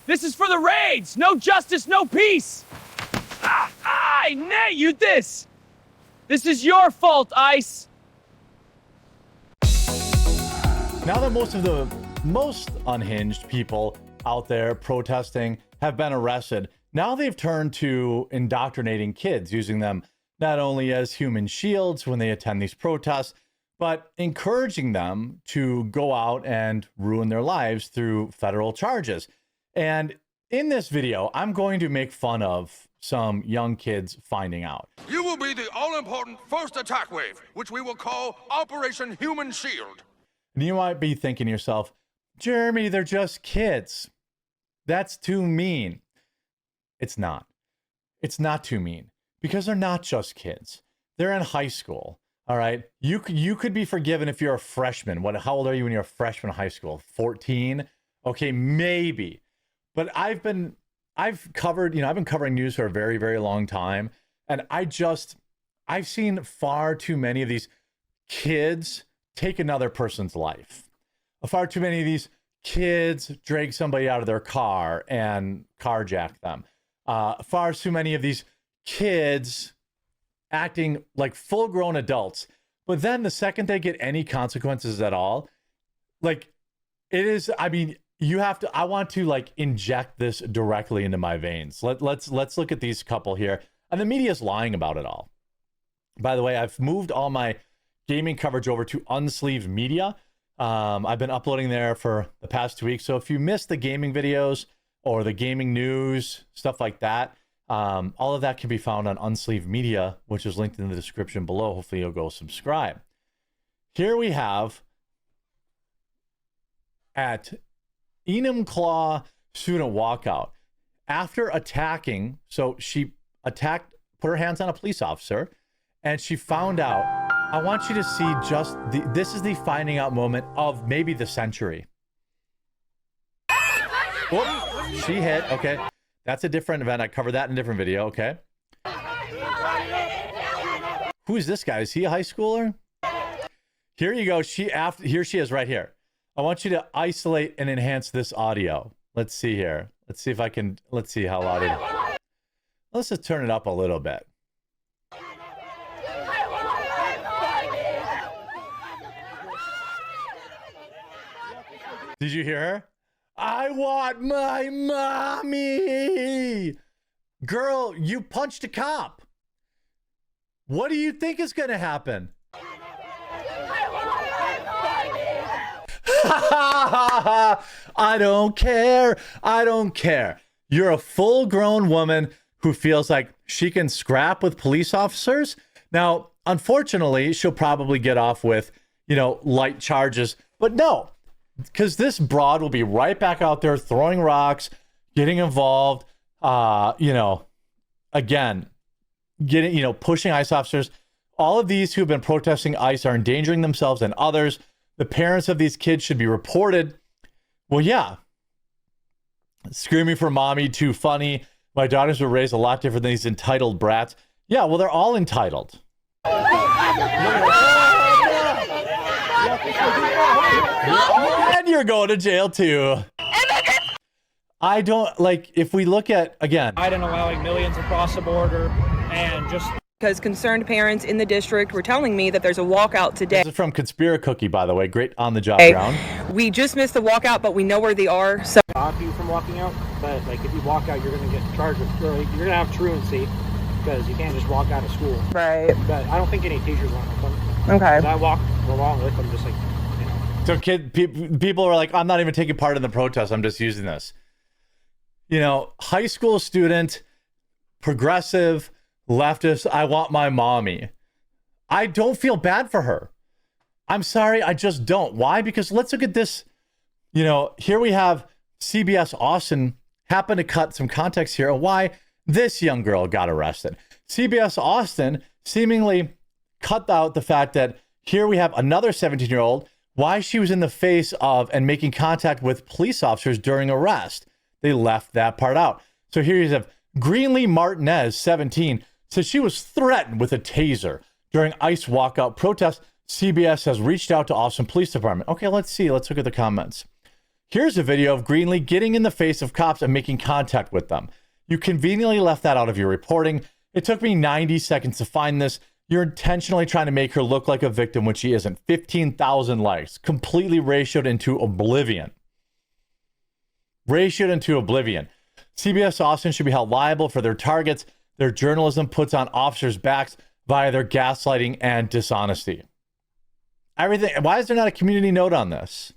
This is for the raids! No justice, no peace! I nay you this! This is your fault, ICE! Now that most of the most unhinged people out there protesting have been arrested, now they've turned to indoctrinating kids, using them not only as human shields when they attend these protests, but encouraging them to go out and ruin their lives through federal charges. And in this video, I'm going to make fun of some young kids finding out. You will be the all-important first attack wave, which we will call Operation Human Shield. And you might be thinking to yourself, Jeremy, they're just kids. That's too mean. It's not. It's not too mean, because they're not just kids. They're in high school. All right. You could be forgiven if you're a freshman. How old are you when you're a freshman in high school? 14? Okay, maybe. But I've been covering news for a very, very long time. And I've seen far too many of these kids take another person's life. Far too many of these kids drag somebody out of their car and carjack them. Far too many of these kids acting like full-grown adults, but then the second they get any consequences at all, like, it is, I mean, I want to like inject this directly into my veins. Let's look at these couple here. And the media is lying about it all. By the way, I've moved all my gaming coverage over to Unsleeved Media. I've been uploading there for the past 2 weeks. So if you missed the gaming videos or the gaming news, stuff like that, all of that can be found on Unsleeved Media, which is linked in the description below. Hopefully you'll go subscribe. Here we have at Enumclaw student walkout. After attacking, so she put her hands on a police officer, and she found out. I want you to see this is the finding out moment of maybe the century. Whoop, she hit, okay. That's a different event. I covered that in a different video, okay. Who is this guy? Is he a high schooler? Here you go. Here she is right here. I want you to isolate and enhance this audio. Let's see here. Let's see if I can, let's see how loud it is. Let's just turn it up a little bit. Did you hear her? I want my mommy. Girl, you punched a cop. What do you think is going to happen? I don't care. I don't care. You're a full-grown woman who feels like she can scrap with police officers. Now, unfortunately, she'll probably get off with, light charges. But no, because this broad will be right back out there throwing rocks, getting involved, again, pushing ICE officers. All of these who have been protesting ICE are endangering themselves and others. The parents of these kids should be reported. Well, yeah. Screaming for mommy, too funny. My daughters were raised a lot different than these entitled brats. Yeah, well, they're all entitled. And you're going to jail too. I don't like, if we look at, again, Biden allowing millions across the border, and just because concerned parents in the district were telling me that there's a walkout today. This is from Conspiracookie, by the way. Great on the job ground. We just missed the walkout, but we know where they are. So stop you from walking out, but like if you walk out, you're going to get charged with, you're going to have truancy because you can't just walk out of school. Right. But I don't think any teachers want to come. Okay. I walked along with them, just like, So people are like, I'm not even taking part in the protest. I'm just using this. High school student, progressive, leftist, I want my mommy. I don't feel bad for her. I'm sorry, I just don't. Why? Because let's look at this. Here we have CBS Austin happen to cut some context here of why this young girl got arrested. CBS Austin seemingly cut out the fact that here we have another 17-year-old, why she was in the face of and making contact with police officers during arrest. They left that part out. So here you have Greenlee Martinez, 17, says she was threatened with a taser during ICE walkout protest. CBS has reached out to Austin Police Department. Okay, let's see. Let's look at the comments. Here's a video of Greenlee getting in the face of cops and making contact with them. You conveniently left that out of your reporting. It took me 90 seconds to find this. You're intentionally trying to make her look like a victim when she isn't. 15,000 likes, completely ratioed into oblivion. Ratioed into oblivion. CBS Austin should be held liable for their targets. Their journalism puts on officers' backs via their gaslighting and dishonesty. Everything. Why is there not a community note on this?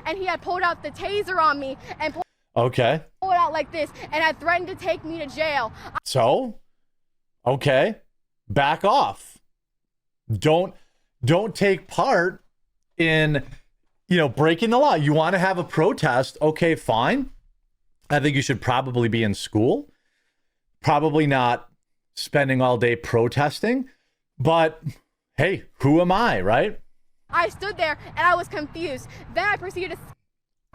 And he had pulled out the taser on me and pulled Okay. it out like this and had threatened to take me to jail. So, okay, back off. Don't take part in, breaking the law. You want to have a protest? Okay, fine. I think you should probably be in school. Probably not spending all day protesting. But hey, who am I, right? I stood there and I was confused. Then I proceeded to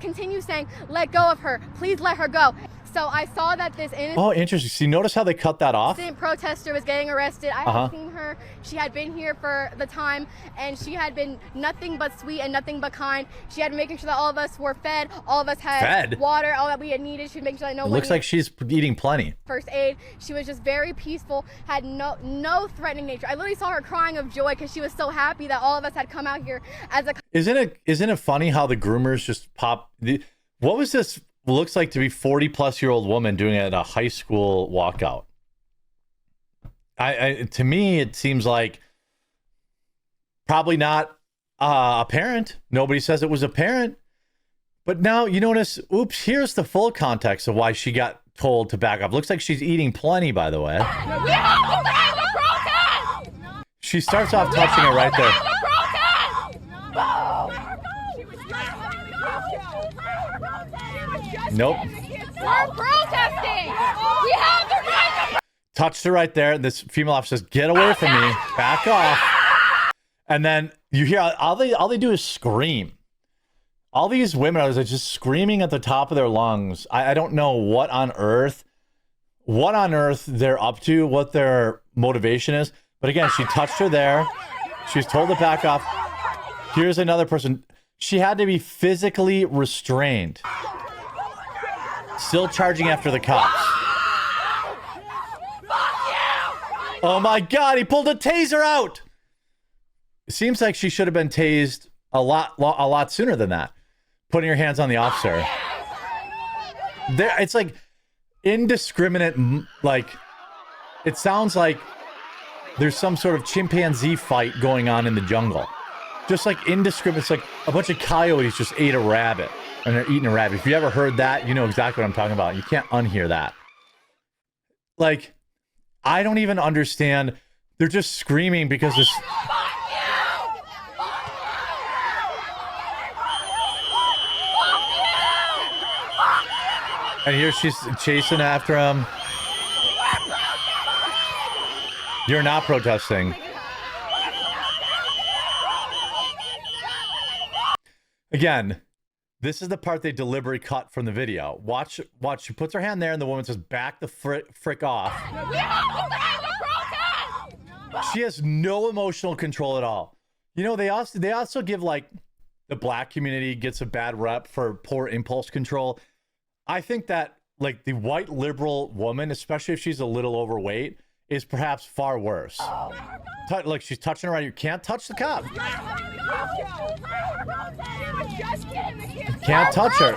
continue saying, "Let go of her. Please let her go." So I saw that this innocent Oh, interesting. See, notice how they cut that off? protester was getting arrested. I had seen her. She had been here for the time, and she had been nothing but sweet and nothing but kind. She had been making sure that all of us were fed, all of us had water, all that we had needed. She was making sure that no one looks like she's eating plenty. First aid. She was just very peaceful, had no threatening nature. I literally saw her crying of joy because she was so happy that all of us had come out here as a... Isn't it funny how the groomers just pop... What was this... looks like to be 40-plus-year-old woman doing it at a high school walkout. To me, it seems like probably not a parent. Nobody says it was a parent. But now you notice, oops, here's the full context of why she got told to back up. Looks like she's eating plenty, by the way. She starts off touching it right there. Nope. We're protesting. We have the right to... Touched her right there. This female officer says, "Get away from me. Back off." And then you hear all they do is scream. All these women are just screaming at the top of their lungs. I don't know what on earth they're up to, what their motivation is. But again, she touched her there. She was told to back off. Here's another person. She had to be physically restrained. Still charging after the cops. Oh my God, he pulled a taser out. It seems like she should have been tased a lot sooner than that. Putting her hands on the officer. It's like indiscriminate, like, it sounds like there's some sort of chimpanzee fight going on in the jungle. Just like indiscriminate, it's like a bunch of coyotes just ate a rabbit. And they're eating a rabbit. If you ever heard that, you know exactly what I'm talking about. You can't unhear that. Like, I don't even understand. They're just screaming because this... And here she's chasing after him. You're not protesting. Again, this is the part they deliberately cut from the video. Watch. She puts her hand there, and the woman says, "Back the frick off." She has no emotional control at all. You know, they also give, like, the black community gets a bad rep for poor impulse control. I think that, like, the white liberal woman, especially if she's a little overweight, is perhaps far worse. Like, she's touching her right. You can't touch the cop. Can't touch her.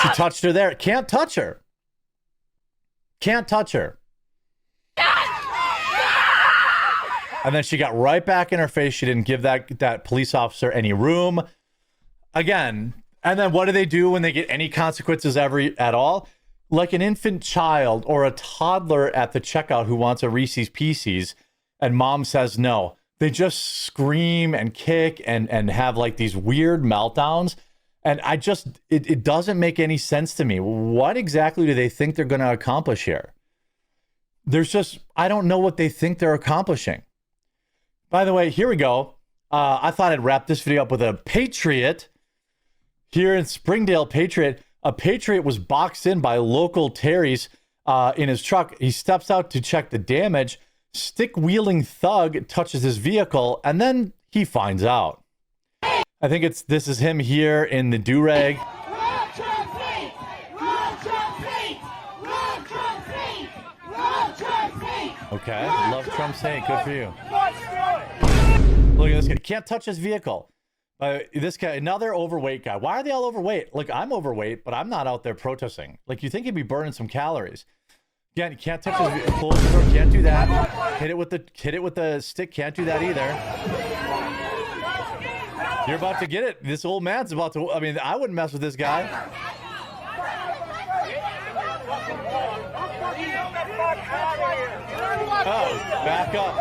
She touched her there. Can't touch her. Can't touch her. And then she got right back in her face. She didn't give that police officer any room. Again, and then what do they do when they get any consequences at all? Like an infant child or a toddler at the checkout who wants a Reese's Pieces and mom says no. They just scream and kick and have like these weird meltdowns. And it doesn't make any sense to me. What exactly do they think they're going to accomplish here? I don't know what they think they're accomplishing. By the way, here we go. I thought I'd wrap this video up with a Patriot. Here in Springdale, a Patriot was boxed in by local Terry's in his truck. He steps out to check the damage. Stick-wielding thug touches his vehicle, and then he finds out. I think this is him here in the do-rag. Okay, love Trump's hate. Good for you. Look at this guy. Can't touch his vehicle. This guy, another overweight guy. Why are they all overweight? Look, I'm overweight, but I'm not out there protesting. Like, you think he'd be burning some calories. Again, you can't touch his vehicle. Close the door. Can't do that. Hit it with the stick. Can't do that either. You're about to get it. This old man's about to. I mean, I wouldn't mess with this guy. Oh, back up.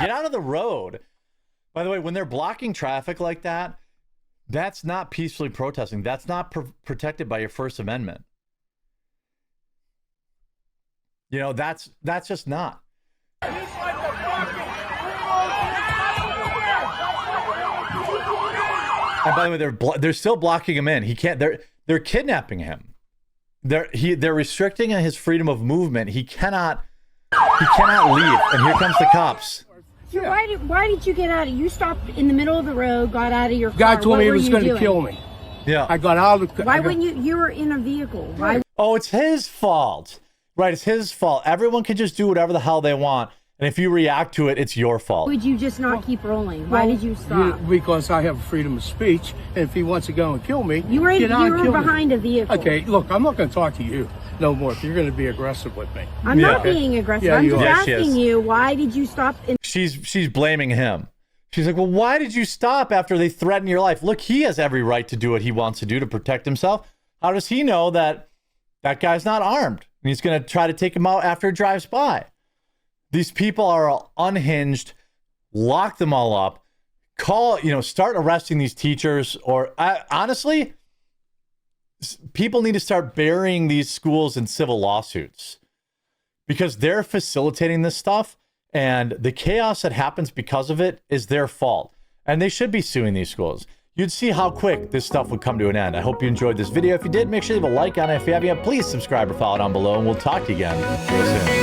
Get out of the road. By the way, when they're blocking traffic like that, that's not peacefully protesting. That's not protected by your First Amendment. You know, that's just not. And by the way, they're still blocking him in. He can't. They're kidnapping him. They're restricting his freedom of movement. He cannot leave. And here comes the cops. So why did you get out of? You stopped in the middle of the road, got out of your car. Guy told me he was going to kill me. Yeah. I got out of the. Why wouldn't you were in a vehicle? Why? Oh, it's his fault. Right, it's his fault. Everyone can just do whatever the hell they want. And if you react to it, it's your fault. Would you just not keep rolling? Why did you stop? Because I have freedom of speech, and if he wants to go and kill me, you were behind a vehicle. Okay, look, I'm not going to talk to you no more if you're going to be aggressive with me. I'm not being aggressive. Yeah, I'm just are. asking you, why did you stop? She's blaming him. She's like, well, why did you stop after they threatened your life? Look, he has every right to do what he wants to do to protect himself. How does he know that that guy's not armed and he's going to try to take him out after he drives by? These people are unhinged. Lock them all up. Start arresting these teachers. Or honestly, people need to start burying these schools in civil lawsuits because they're facilitating this stuff, and the chaos that happens because of it is their fault. And they should be suing these schools. You'd see how quick this stuff would come to an end. I hope you enjoyed this video. If you did, make sure you leave a like on it. If you haven't yet, please subscribe or follow down below, and we'll talk to you again real soon.